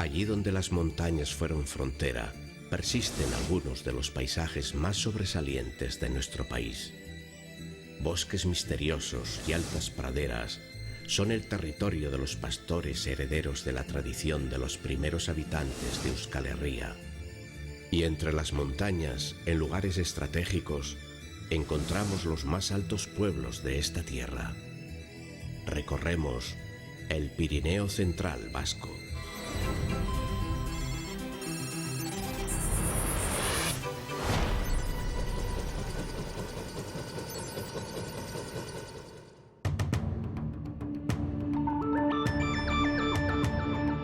Allí donde las montañas fueron frontera, persisten algunos de los paisajes más sobresalientes de nuestro país. Bosques misteriosos y altas praderas son el territorio de los pastores herederos de la tradición de los primeros habitantes de Euskal Herria. Y entre las montañas, en lugares estratégicos, encontramos los más altos pueblos de esta tierra. Recorremos el Pirineo Central Vasco.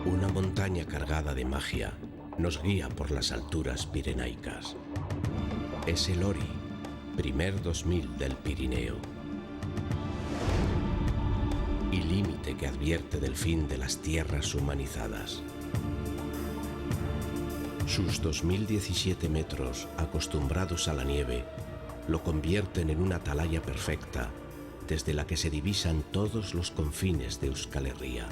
Una montaña cargada de magia nos guía por las alturas pirenaicas. Es el Ori, primer 2000 del Pirineo, y límite que advierte del fin de las tierras humanizadas. Sus 2017 metros, acostumbrados a la nieve, lo convierten en una atalaya perfecta desde la que se divisan todos los confines de Euskal Herria.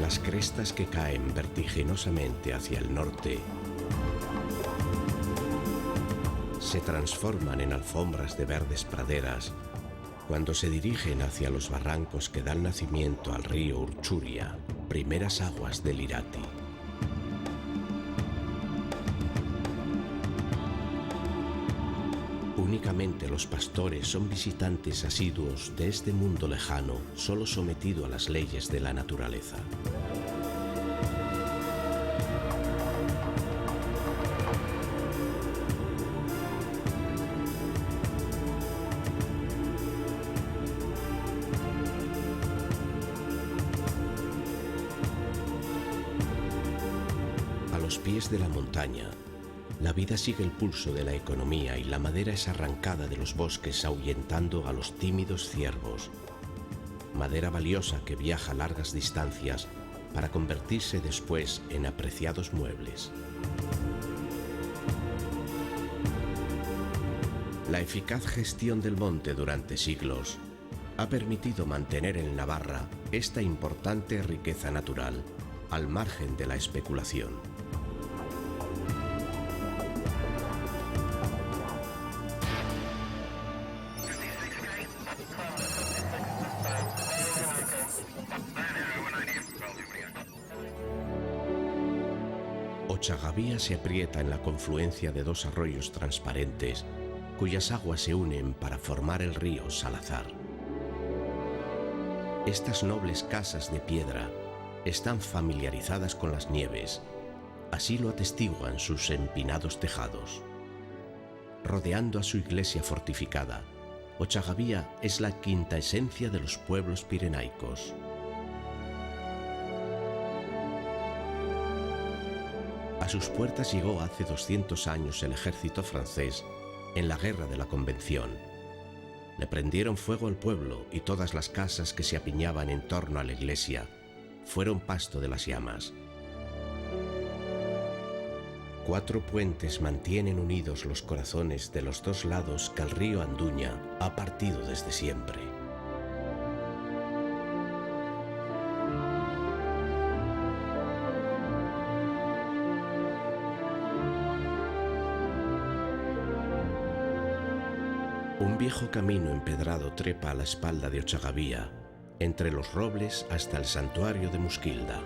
Las crestas que caen vertiginosamente hacia el norte se transforman en alfombras de verdes praderas cuando se dirigen hacia los barrancos que dan nacimiento al río Urchuria, primeras aguas del Irati. Únicamente los pastores son visitantes asiduos de este mundo lejano, solo sometido a las leyes de la naturaleza. A los pies de la montaña, la vida sigue el pulso de la economía y la madera es arrancada de los bosques ahuyentando a los tímidos ciervos. Madera valiosa que viaja largas distancias para convertirse después en apreciados muebles. La eficaz gestión del monte durante siglos ha permitido mantener en Navarra esta importante riqueza natural al margen de la especulación. Ochagavía se aprieta en la confluencia de dos arroyos transparentes cuyas aguas se unen para formar el río Salazar. Estas nobles casas de piedra están familiarizadas con las nieves, así lo atestiguan sus empinados tejados. Rodeando a su iglesia fortificada, Ochagavía es la quinta esencia de los pueblos pirenaicos. A sus puertas llegó hace 200 años el ejército francés en la Guerra de la Convención. Le prendieron fuego al pueblo y todas las casas que se apiñaban en torno a la iglesia fueron pasto de las llamas. 4 puentes mantienen unidos los corazones de los dos lados que el río Anduña ha partido desde siempre. Un viejo camino empedrado trepa a la espalda de Ochagavía, entre los robles hasta el santuario de Muskilda.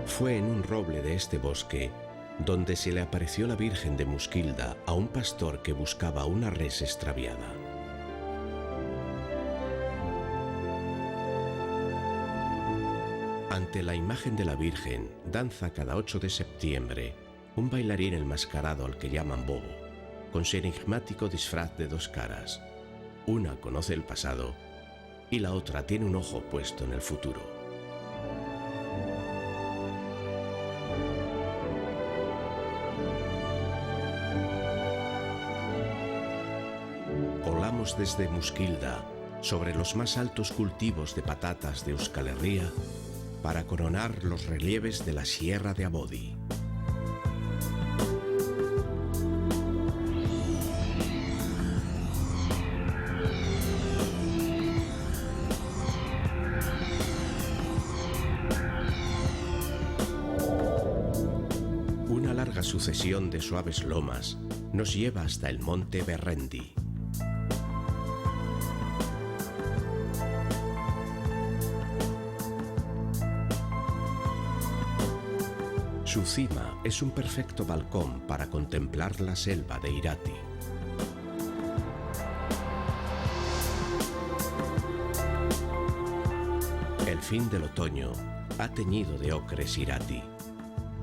Fue en un roble de este bosque donde se le apareció la Virgen de Muskilda a un pastor que buscaba una res extraviada. Ante la imagen de la Virgen danza cada 8 de septiembre un bailarín enmascarado al que llaman Bobo, con su enigmático disfraz de 2 caras. Una conoce el pasado y la otra tiene un ojo puesto en el futuro. Volamos desde Muskilda sobre los más altos cultivos de patatas de Euskal Herria para coronar los relieves de la Sierra de Abodi. larga sucesión de suaves lomas nos lleva hasta el monte Berrendi. Su cima es un perfecto balcón para contemplar la selva de Irati. El fin del otoño ha teñido de ocres Irati,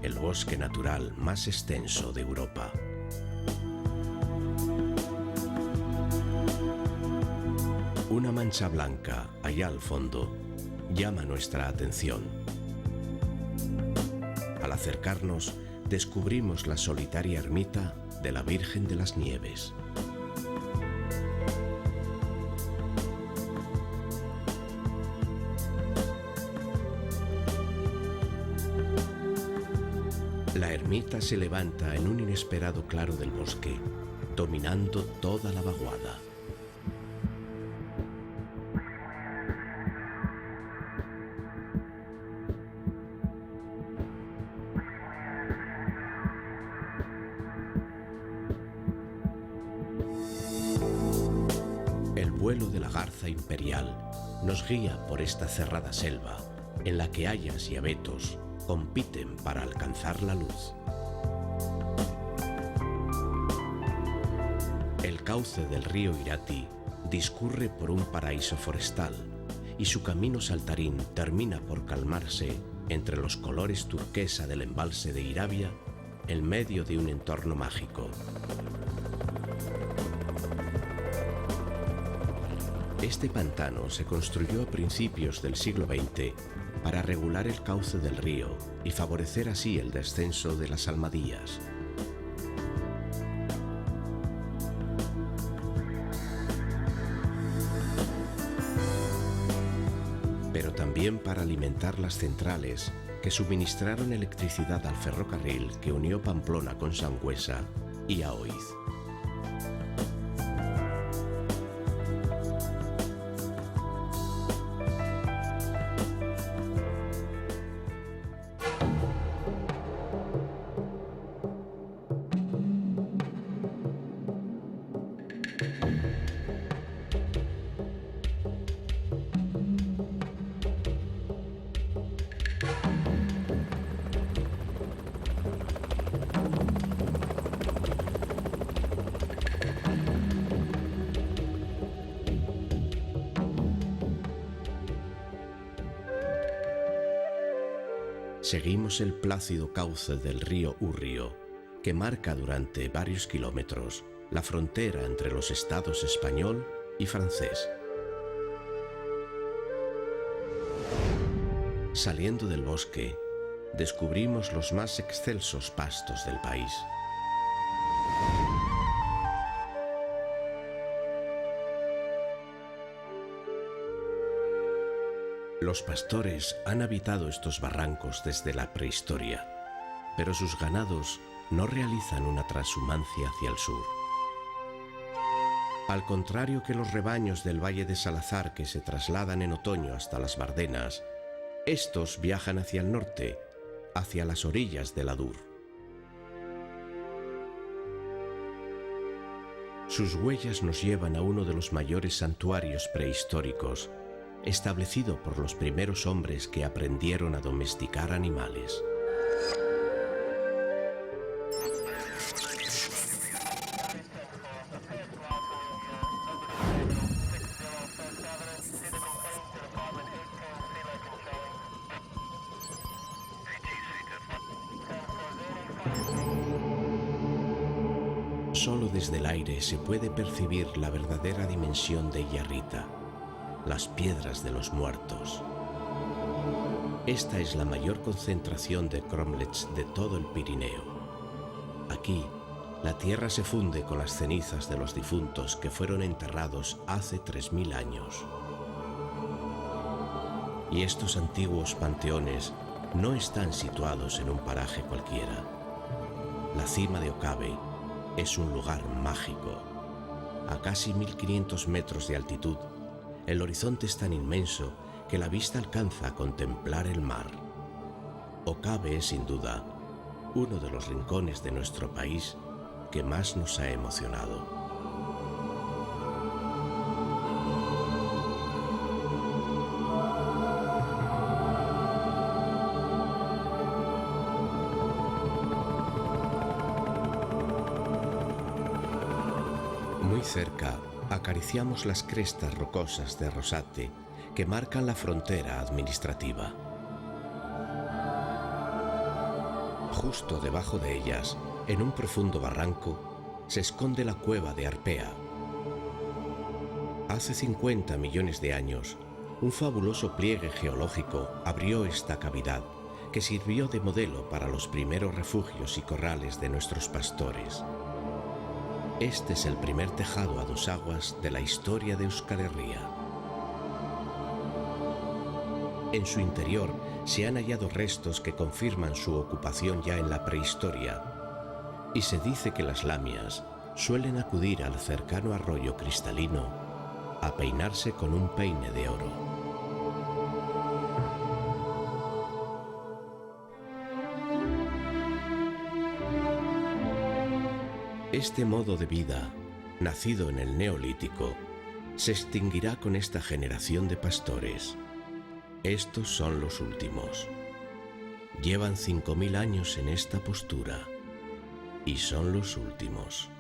el bosque natural más extenso de Europa. Una mancha blanca, allá al fondo, llama nuestra atención. Al acercarnos, descubrimos la solitaria ermita de la Virgen de las Nieves. La ermita se levanta en un inesperado claro del bosque, dominando toda la vaguada. El vuelo de la garza imperial nos guía por esta cerrada selva, en la que hayas y abetos compiten para alcanzar la luz. El cauce del río Irati discurre por un paraíso forestal y su camino saltarín termina por calmarse entre los colores turquesa del embalse de Irabia en medio de un entorno mágico. Este pantano se construyó a principios del siglo XX para regular el cauce del río y favorecer así el descenso de las almadías. Pero también para alimentar las centrales que suministraron electricidad al ferrocarril que unió Pamplona con Sangüesa y Aoiz. Seguimos el plácido cauce del río Urrio, que marca durante varios kilómetros la frontera entre los estados español y francés. Saliendo del bosque, descubrimos los más excelsos pastos del país. Los pastores han habitado estos barrancos desde la prehistoria, pero sus ganados no realizan una transhumancia hacia el sur. Al contrario que los rebaños del Valle de Salazar que se trasladan en otoño hasta las Bardenas, estos viajan hacia el norte, hacia las orillas del Adur. Sus huellas nos llevan a uno de los mayores santuarios prehistóricos, establecido por los primeros hombres que aprendieron a domesticar animales. Solo desde el aire se puede percibir la verdadera dimensión de Yarrita, las piedras de los muertos. Esta es la mayor concentración de cromlechs de todo el Pirineo. Aquí, la tierra se funde con las cenizas de los difuntos que fueron enterrados hace 3000 años. Y estos antiguos panteones no están situados en un paraje cualquiera. La cima de Okabe es un lugar mágico. A casi 1500 metros de altitud, el horizonte es tan inmenso que la vista alcanza a contemplar el mar. Okabe es, sin duda, uno de los rincones de nuestro país que más nos ha emocionado. Muy cerca, acariciamos las crestas rocosas de Rosate que marcan la frontera administrativa. Justo debajo de ellas, en un profundo barranco, se esconde la cueva de Arpea. Hace 50 millones de años, un fabuloso pliegue geológico abrió esta cavidad que sirvió de modelo para los primeros refugios y corrales de nuestros pastores. Este es el primer tejado a dos aguas de la historia de Euskal Herria. En su interior se han hallado restos que confirman su ocupación ya en la prehistoria, y se dice que las lamias suelen acudir al cercano arroyo cristalino a peinarse con un peine de oro. Este modo de vida, nacido en el Neolítico, se extinguirá con esta generación de pastores. Estos son los últimos. Llevan 5000 años en esta postura y son los últimos.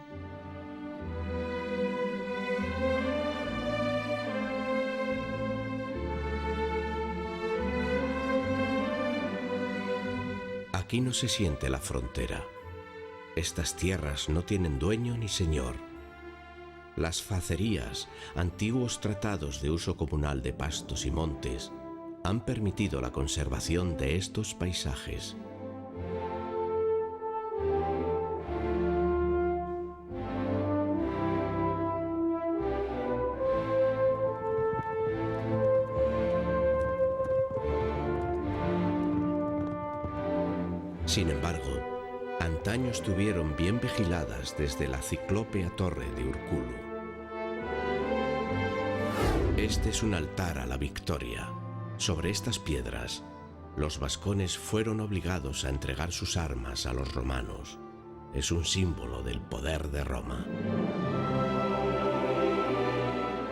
Aquí no se siente la frontera. Estas tierras no tienen dueño ni señor. Las facerías, antiguos tratados de uso comunal de pastos y montes, han permitido la conservación de estos paisajes. Sin embargo, antaño estuvieron bien vigiladas desde la ciclópea torre de Urkulu. Este es un altar a la victoria. Sobre estas piedras, los vascones fueron obligados a entregar sus armas a los romanos. Es un símbolo del poder de Roma.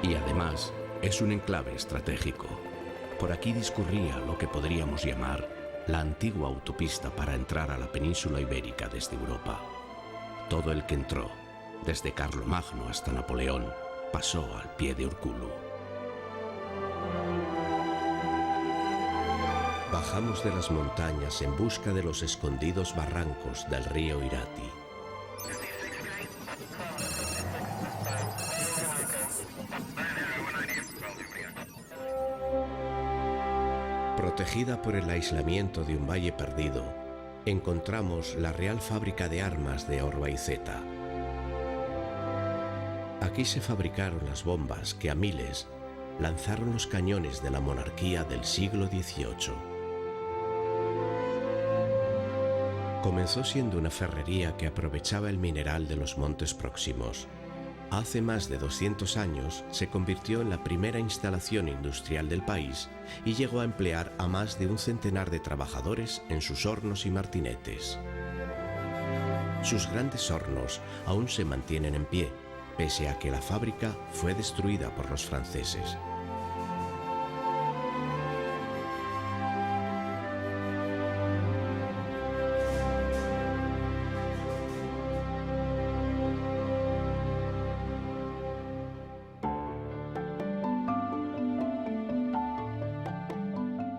Y además, es un enclave estratégico. Por aquí discurría lo que podríamos llamar la antigua autopista para entrar a la península ibérica desde Europa. Todo el que entró, desde Carlomagno hasta Napoleón, pasó al pie de Urkulu. Bajamos de las montañas en busca de los escondidos barrancos del río Irati. Protegida por el aislamiento de un valle perdido, encontramos la Real Fábrica de Armas de Orbaizeta. Aquí se fabricaron las bombas que a miles lanzaron los cañones de la monarquía del siglo XVIII. Comenzó siendo una ferrería que aprovechaba el mineral de los montes próximos. Hace más de 200 años se convirtió en la primera instalación industrial del país y llegó a emplear a más de un centenar de trabajadores en sus hornos y martinetes. Sus grandes hornos aún se mantienen en pie, pese a que la fábrica fue destruida por los franceses.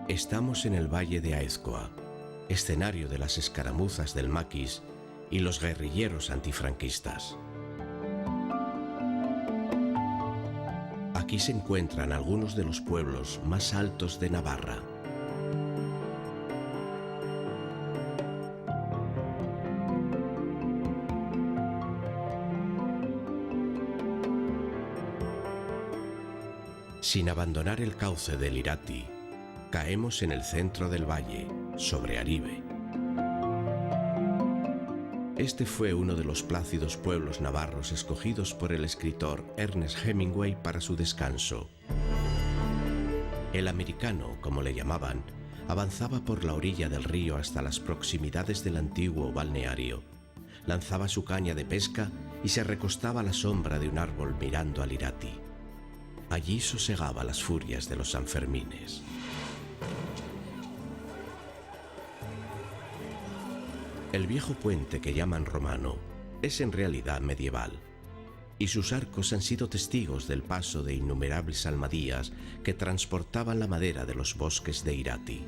Estamos en el valle de Aezkoa, escenario de las escaramuzas del Maquis y los guerrilleros antifranquistas. Aquí se encuentran algunos de los pueblos más altos de Navarra. Sin abandonar el cauce del Irati, caemos en el centro del valle, sobre Aribe. Este fue uno de los plácidos pueblos navarros escogidos por el escritor Ernest Hemingway para su descanso. El americano, como le llamaban, avanzaba por la orilla del río hasta las proximidades del antiguo balneario. Lanzaba su caña de pesca y se recostaba a la sombra de un árbol mirando al Irati. Allí sosegaba las furias de los Sanfermines. El viejo puente que llaman romano es en realidad medieval, y sus arcos han sido testigos del paso de innumerables almadías que transportaban la madera de los bosques de Irati.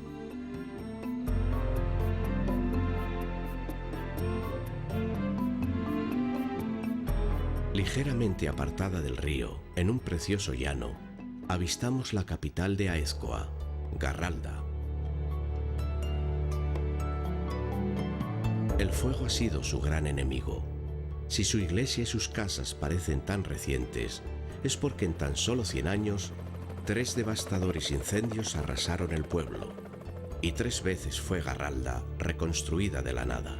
Ligeramente apartada del río, en un precioso llano, avistamos la capital de Aezkoa, Garralda. El fuego ha sido su gran enemigo. Si su iglesia y sus casas parecen tan recientes, es porque en tan solo 100 años, 3 devastadores incendios arrasaron el pueblo, y 3 veces fue Garralda reconstruida de la nada.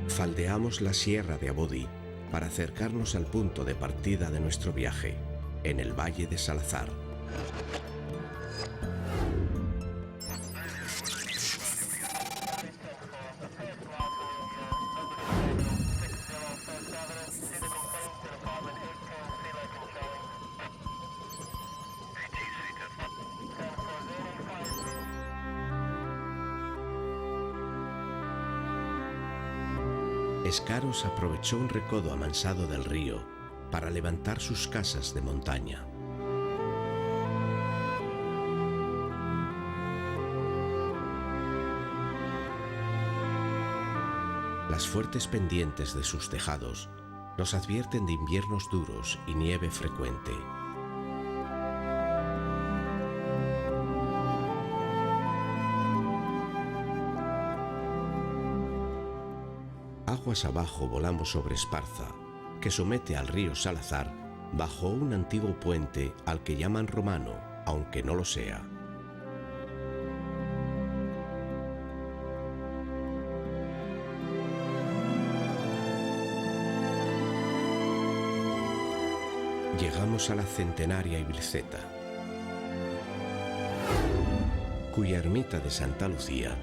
Faldeamos la sierra de Abodi para acercarnos al punto de partida de nuestro viaje, en el valle de Salazar. Escaros aprovechó un recodo amansado del río para levantar sus casas de montaña. Las fuertes pendientes de sus tejados nos advierten de inviernos duros y nieve frecuente. Aguas abajo volamos sobre Esparza, que somete al río Salazar bajo un antiguo puente al que llaman romano, aunque no lo sea. Llegamos a la centenaria Ibilceta, cuya ermita de Santa Lucía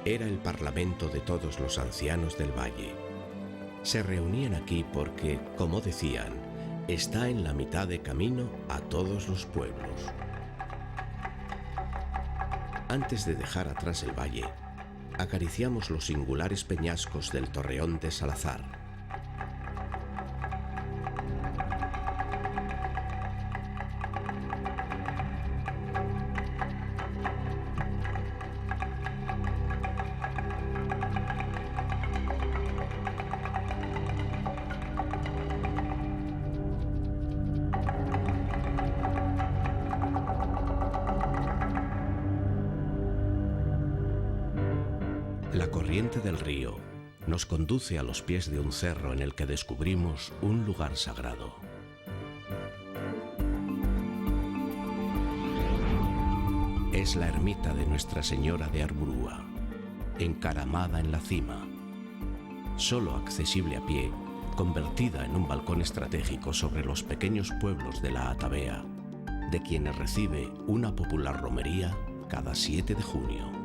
era el parlamento de todos los ancianos del valle. Se reunían aquí porque, como decían, está en la mitad de camino a todos los pueblos. Antes de dejar atrás el valle, acariciamos los singulares peñascos del Torreón de Salazar. La corriente del río nos conduce a los pies de un cerro en el que descubrimos un lugar sagrado. Es la ermita de Nuestra Señora de Arburúa, encaramada en la cima, solo accesible a pie, convertida en un balcón estratégico sobre los pequeños pueblos de la Atabea, de quienes recibe una popular romería cada 7 de junio.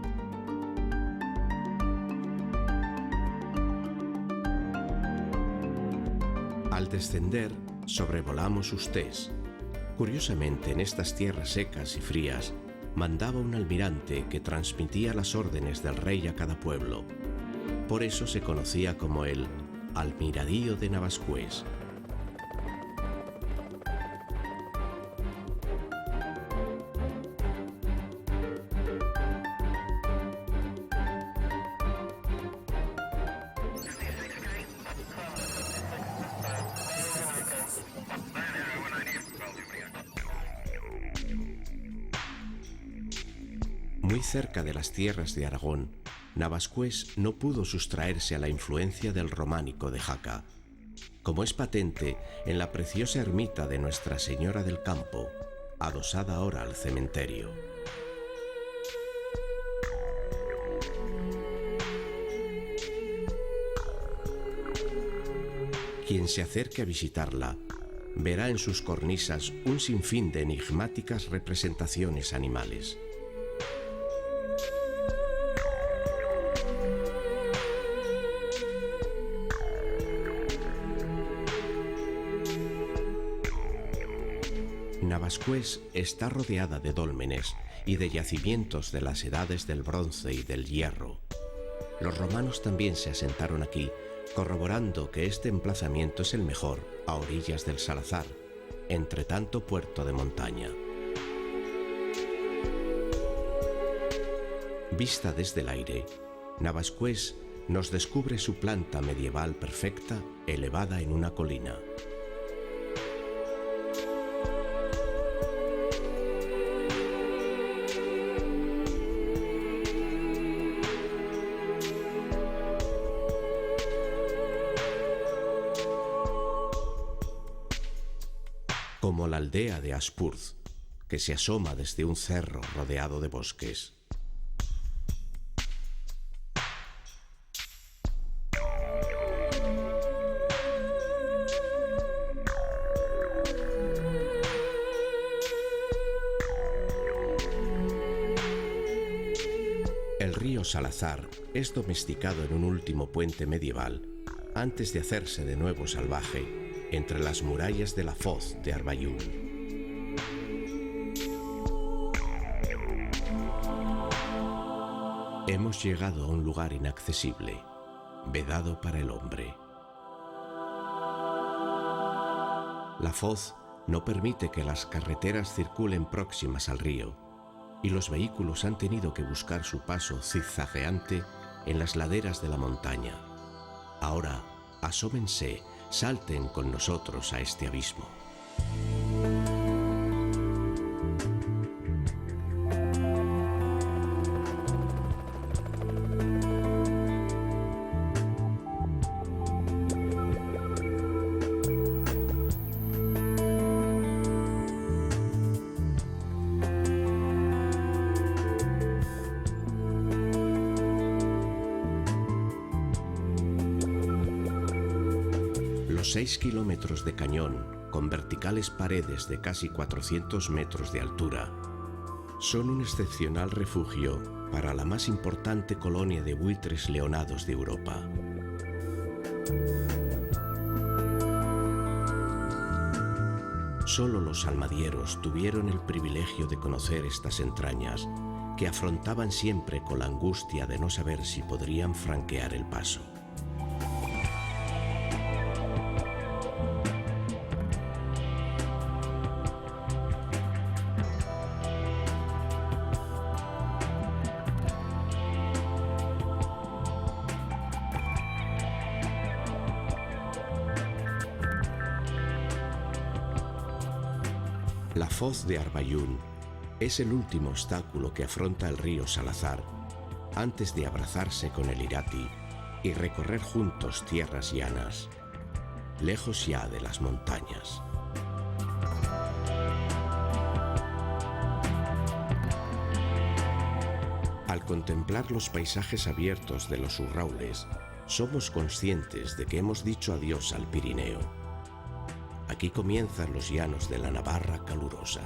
Al descender, sobrevolamos Ustés. Curiosamente, en estas tierras secas y frías, mandaba un almirante que transmitía las órdenes del rey a cada pueblo. Por eso se conocía como el Almiradío de Navascués. Muy cerca de las tierras de Aragón, Navascués no pudo sustraerse a la influencia del románico de Jaca, como es patente en la preciosa ermita de Nuestra Señora del Campo, adosada ahora al cementerio. Quien se acerque a visitarla verá en sus cornisas un sinfín de enigmáticas representaciones animales. Navascués está rodeada de dólmenes y de yacimientos de las edades del bronce y del hierro. Los romanos también se asentaron aquí, corroborando que este emplazamiento es el mejor a orillas del Salazar, entre tanto puerto de montaña. Vista desde el aire, Navascués nos descubre su planta medieval perfecta, elevada en una colina. Como la aldea de Aspurz, que se asoma desde un cerro rodeado de bosques. El río Salazar es domesticado en un último puente medieval, antes de hacerse de nuevo salvaje, entre las murallas de la foz de Arbayún. Hemos llegado a un lugar inaccesible, vedado para el hombre. La foz no permite que las carreteras circulen próximas al río, y los vehículos han tenido que buscar su paso zigzagueante en las laderas de la montaña. Ahora, asómense, salten con nosotros a este abismo. Los 6 kilómetros de cañón, con verticales paredes de casi 400 metros de altura, son un excepcional refugio para la más importante colonia de buitres leonados de Europa. Solo los almadieros tuvieron el privilegio de conocer estas entrañas, que afrontaban siempre con la angustia de no saber si podrían franquear el paso. La foz de Arbayún es el último obstáculo que afronta el río Salazar antes de abrazarse con el Irati y recorrer juntos tierras llanas, lejos ya de las montañas. Al contemplar los paisajes abiertos de los Urraules, somos conscientes de que hemos dicho adiós al Pirineo. Aquí comienzan los llanos de la Navarra calurosa.